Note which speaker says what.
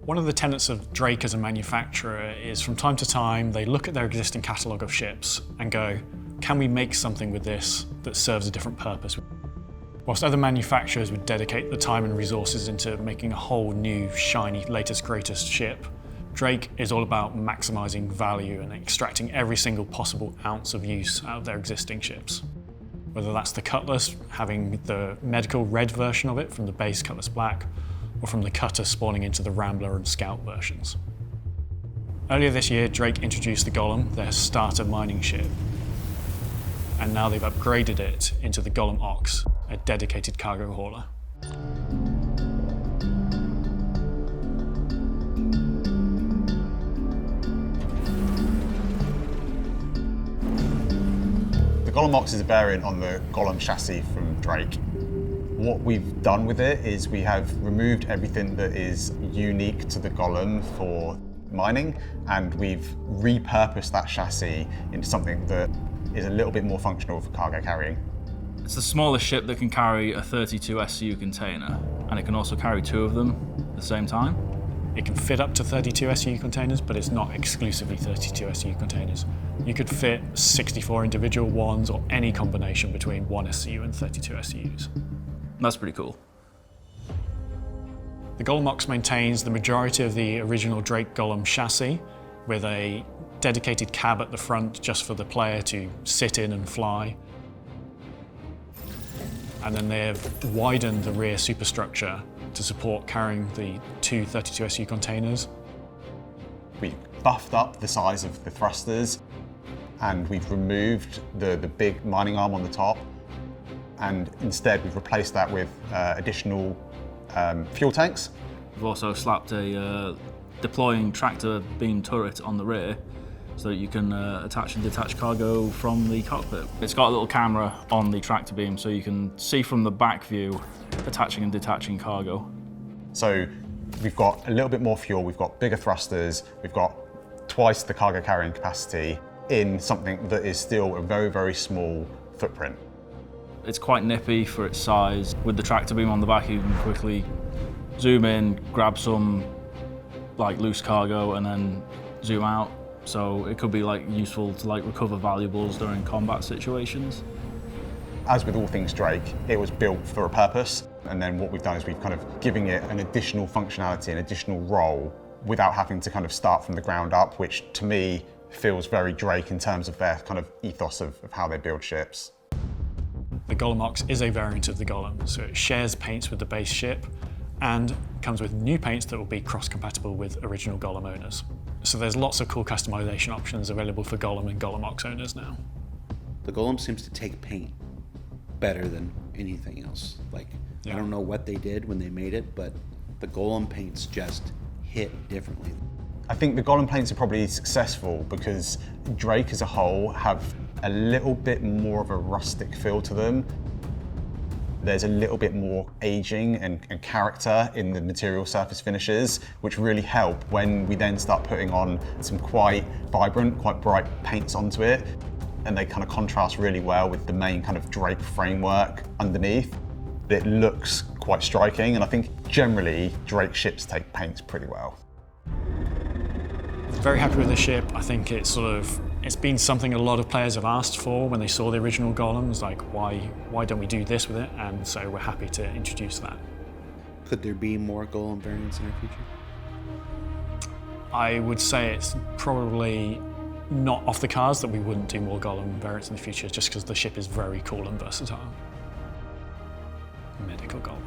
Speaker 1: One of the tenets of Drake as a manufacturer is from time to time they look at their existing catalogue of ships and go, can we make something with this that serves a different purpose? Whilst other manufacturers would dedicate the time and resources into making a whole new, shiny, latest, greatest ship, Drake is all about maximising value and extracting every single possible ounce of use out of their existing ships. Whether that's the Cutlass, having the medical red version of it from the base Cutlass Black, or from the Cutter spawning into the Rambler and Scout versions. Earlier this year, Drake introduced the Golem, their starter mining ship, and now they've upgraded it into the Golem Ox, a dedicated cargo hauler.
Speaker 2: The Golem Ox is a variant on the Golem chassis from Drake. What we've done with it is we have removed everything that is unique to the Golem for mining, and we've repurposed that chassis into something that is a little bit more functional for cargo carrying.
Speaker 3: It's the smallest ship that can carry a 32 SCU container, and it can also carry 2 of them at the same time.
Speaker 1: It can fit up to 32 SCU containers, but it's not exclusively 32 SCU containers. You could fit 64 individual ones or any combination between 1 SCU and 32 SCUs.
Speaker 3: That's pretty cool.
Speaker 1: The Golem Ox maintains the majority of the original Drake Golem chassis with a dedicated cab at the front just for the player to sit in and fly. And then they have widened the rear superstructure to support carrying the 2 32 SCU containers.
Speaker 2: We've buffed up the size of the thrusters, and we've removed the big mining arm on the top, and instead we've replaced that with additional fuel tanks.
Speaker 3: We've also slapped a deploying tractor beam turret on the rear so that you can attach and detach cargo from the cockpit. It's got a little camera on the tractor beam so you can see from the back view attaching and detaching cargo.
Speaker 2: So we've got a little bit more fuel, we've got bigger thrusters, we've got twice the cargo carrying capacity in something that is still a very, very small footprint.
Speaker 3: It's quite nippy for its size. With the tractor beam on the back, you can quickly zoom in, grab some loose cargo, and then zoom out. So it could be useful to recover valuables during combat situations.
Speaker 2: As with all things Drake, it was built for a purpose, and then what we've done is we've kind of given it an additional functionality, an additional role, without having to kind of start from the ground up, which to me feels very Drake in terms of their kind of ethos of how they build ships.
Speaker 1: The Golem Ox is a variant of the Golem, so it shares paints with the base ship and comes with new paints that will be cross-compatible with original Golem owners. So there's lots of cool customization options available for Golem and Golem Ox owners now.
Speaker 4: The Golem seems to take paint better than anything else. I don't know what they did when they made it, but the Golem paints just hit differently.
Speaker 2: I think the Golem paints are probably successful because Drake as a whole have a little bit more of a rustic feel to them. There's a little bit more aging and character in the material surface finishes, which really help when we then start putting on some quite vibrant, quite bright paints onto it. And they kind of contrast really well with the main kind of Drake framework underneath. It looks quite striking, and I think generally Drake ships take paints pretty well.
Speaker 1: Very happy with the ship. I think it's been something a lot of players have asked for when they saw the original Golems, why don't we do this with it? And so we're happy to introduce that.
Speaker 4: Could there be more Golem variants in our future?
Speaker 1: I would say it's probably not off the cards that we wouldn't do more Golem variants in the future, just because the ship is very cool and versatile. Medical Golem.